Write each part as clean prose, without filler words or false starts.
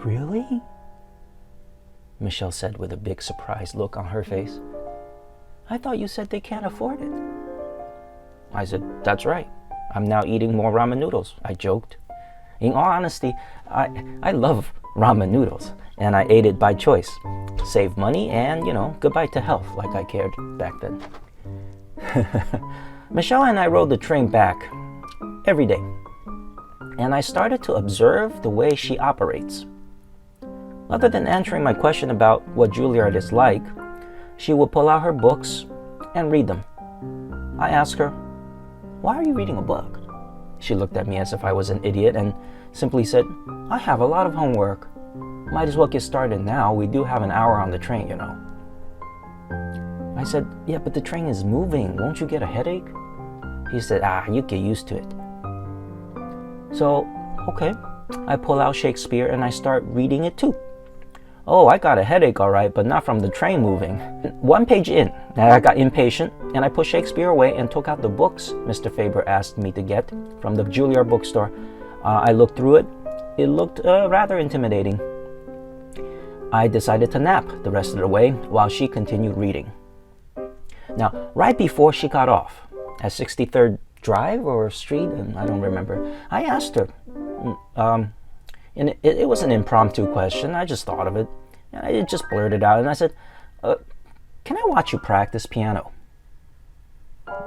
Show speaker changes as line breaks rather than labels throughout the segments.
Really? Michelle said with a big surprised look on her face. I thought you said they can't afford it. I said, that's right. I'm now eating more ramen noodles, I joked. In all honesty, I love ramen noodles, and I ate it by choice. Save money and, goodbye to health, like I cared back then. Michelle and I rode the train back every day, and I started to observe the way she operates. Other than answering my question about what Juilliard is like, she would pull out her books and read them. I asked her, why are you reading a book? She looked at me as if I was an idiot and simply said, I have a lot of homework. Might as well get started now. We do have an hour on the train, I said, yeah, but the train is moving. Won't you get a headache? He said, you get used to it. So, okay, I pull out Shakespeare and I start reading it too. Oh, I got a headache, all right, but not from the train moving. One page in, I got impatient, and I pushed Shakespeare away and took out the books Mr. Faber asked me to get from the Juilliard bookstore. I looked through it. It looked rather intimidating. I decided to nap the rest of the way while she continued reading. Now, right before she got off, at 63rd Drive or Street, I don't remember, I asked her, and it was an impromptu question. I just thought of it. And I just blurted out, and I said, can I watch you practice piano?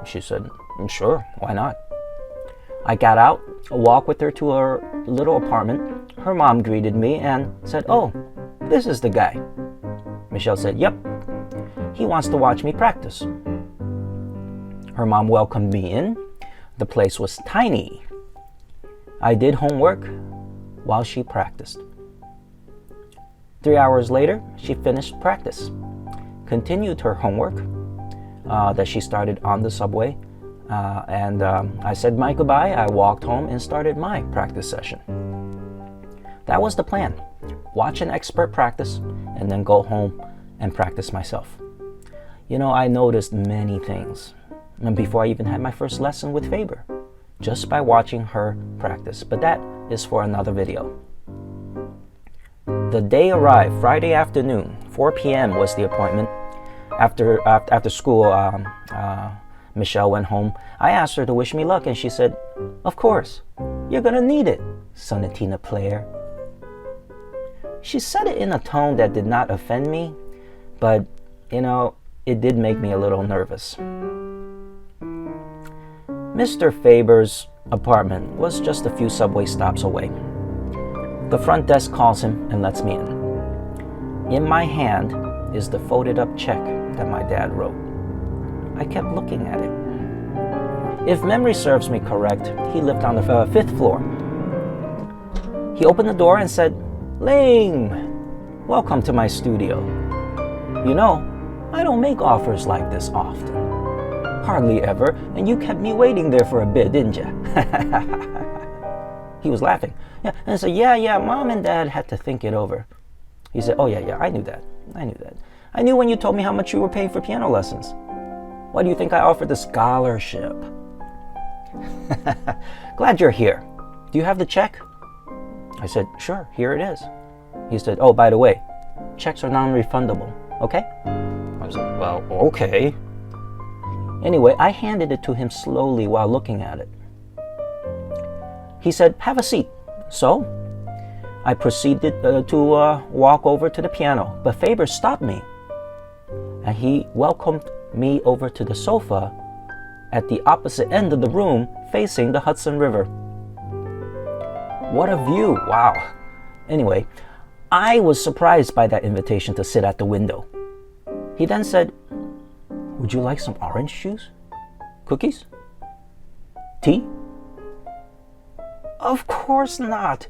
She said, sure, why not? I got out, walked with her to her little apartment. Her mom greeted me and said, oh, this is the guy. Michelle said, yep, he wants to watch me practice. Her mom welcomed me in. The place was tiny. I did homework while she practiced. 3 hours later, she finished practice, continued her homework that she started on the subway, and I said my goodbye. I walked home and started my practice session. That was the plan. Watch an expert practice and then go home and practice myself. I noticed many things before I even had my first lesson with Faber, just by watching her practice, but that is for another video. The day arrived, Friday afternoon, 4 p.m. was the appointment. After school, Michelle went home. I asked her to wish me luck, and she said, of course, you're gonna need it, sonatina player. She said it in a tone that did not offend me, but, it did make me a little nervous. Mr. Faber's apartment was just a few subway stops away. The front desk calls him and lets me in. In my hand is the folded up check that my dad wrote. I kept looking at it. If memory serves me correct, he lived on the 5th floor. He opened the door and said, Ling, welcome to my studio. I don't make offers like this often. Hardly ever, and you kept me waiting there for a bit, didn't you? He was laughing. Yeah, and I said, yeah, Mom and Dad had to think it over. He said, oh, yeah, I knew that. I knew when you told me how much you were paying for piano lessons. Why do you think I offered the scholarship? Glad you're here. Do you have the check? I said, sure, here it is. He said, oh, by the way, checks are non-refundable, okay? I said, well, okay. Anyway, I handed it to him slowly while looking at it. He said, have a seat. So, I proceeded to walk over to the piano, but Faber stopped me, and he welcomed me over to the sofa at the opposite end of the room facing the Hudson River. What a view, wow. Anyway, I was surprised by that invitation to sit at the window. He then said, would you like some orange juice? Cookies? Tea? Of course not,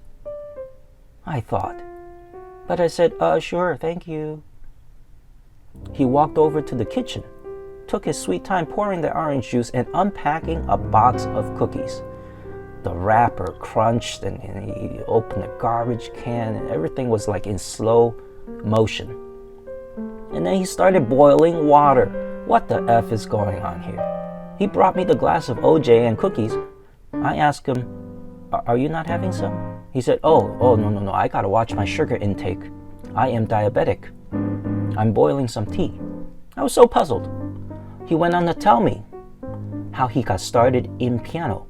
I thought. But I said, sure, thank you. He walked over to the kitchen, took his sweet time pouring the orange juice and unpacking a box of cookies. The wrapper crunched and he opened the garbage can and everything was like in slow motion. And then he started boiling water. What the F is going on here? He brought me the glass of OJ and cookies, I asked him, are you not having some? He said, oh, no, I gotta watch my sugar intake. I am diabetic. I'm boiling some tea. I was so puzzled. He went on to tell me how he got started in piano,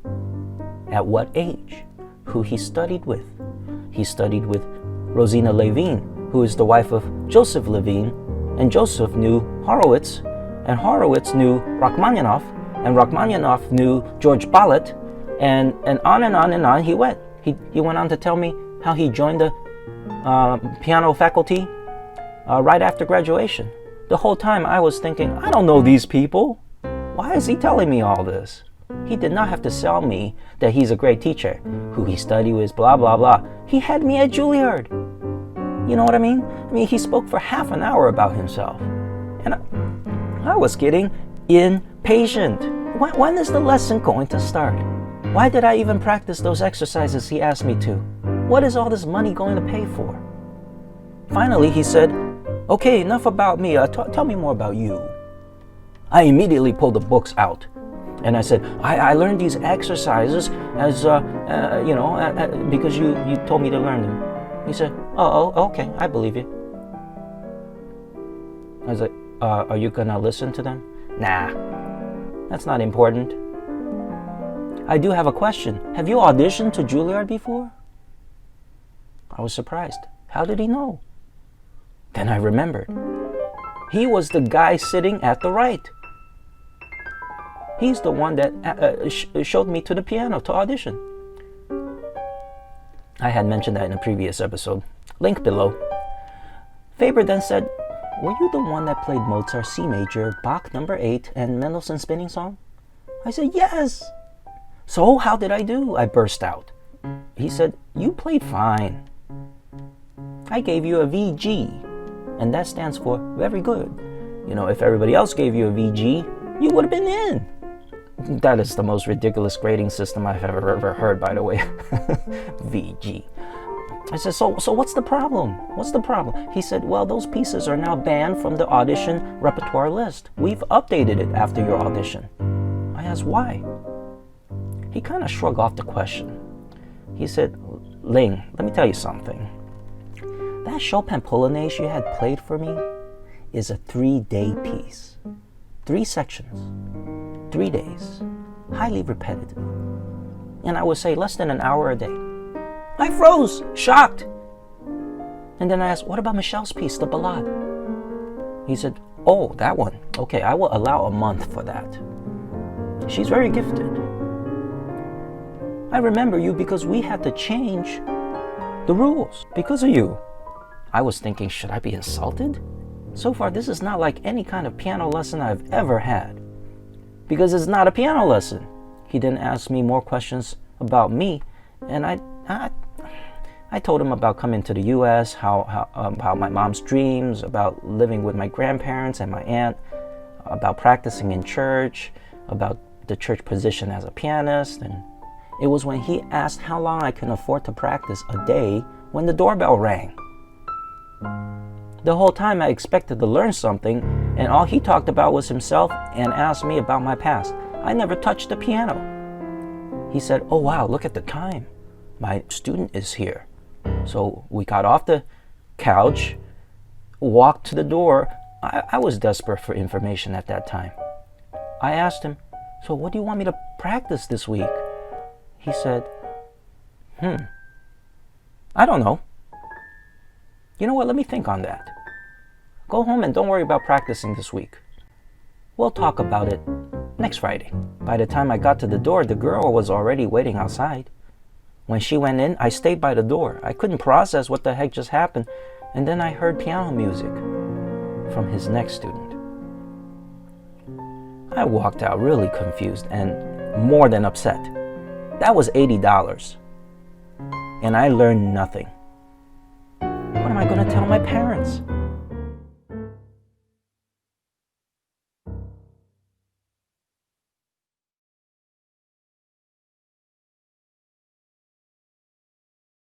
at what age, who he studied with. He studied with Rosina Levine, who is the wife of Joseph Levine, and Joseph knew Horowitz, and Horowitz knew Rachmaninoff, and Rachmaninoff knew George Ballet, and on and on and on he went. He went on to tell me how he joined the piano faculty right after graduation. The whole time I was thinking, I don't know these people. Why is he telling me all this? He did not have to sell me that he's a great teacher, who he studied with, blah, blah, blah. He had me at Juilliard. You know what I mean? He spoke for half an hour about himself. And I was getting impatient. When is the lesson going to start? Why did I even practice those exercises he asked me to? What is all this money going to pay for? Finally, he said, okay, enough about me. Tell me more about you. I immediately pulled the books out. And I said, I learned these exercises as, because you told me to learn them. He said, oh, okay, I believe you. I was like, are you going to listen to them? Nah, that's not important. I do have a question. Have you auditioned to Juilliard before? I was surprised. How did he know? Then I remembered. He was the guy sitting at the right. He's the one that showed me to the piano to audition. I had mentioned that in a previous episode. Link below. Faber then said, were you the one that played Mozart's C major, Bach No. 8, and Mendelssohn's Spinning Song? I said, yes. So how did I do? I burst out. He said, you played fine. I gave you a VG, and that stands for very good. You know, if everybody else gave you a VG, you would have been in. That is the most ridiculous grading system I've ever heard, by the way. VG. I said, so what's the problem? What's the problem? He said, well, those pieces are now banned from the audition repertoire list. We've updated it after your audition. I asked, why? He kind of shrugged off the question. He said, Ling, let me tell you something. That Chopin Polonaise you had played for me is a 3-day piece. 3 sections, 3 days, highly repetitive. And I would say less than an hour a day. I froze, shocked. And then I asked, what about Michel's piece, the Ballade? He said, oh, that one. Okay, I will allow a month for that. She's very gifted. I remember you because we had to change the rules because of you. I was thinking, should I be insulted? So far, this is not like any kind of piano lesson I've ever had. Because it's not a piano lesson. He then asked me more questions about me, and I told him about coming to the U.S., how my mom's dreams, about living with my grandparents and my aunt, about practicing in church, about the church position as a pianist. And it was when he asked how long I can afford to practice a day when the doorbell rang. The whole time I expected to learn something, and all he talked about was himself and asked me about my past. I never touched the piano. He said, oh wow, look at the time. My student is here. So we got off the couch, walked to the door. I was desperate for information at that time. I asked him, so what do you want me to practice this week? He said, I don't know. You know what, let me think on that. Go home and don't worry about practicing this week. We'll talk about it next Friday. By the time I got to the door, the girl was already waiting outside. When she went in, I stayed by the door. I couldn't process what the heck just happened. And then I heard piano music from his next student. I walked out really confused and more than upset. That was $80. And I learned nothing. What am I going to tell my parents?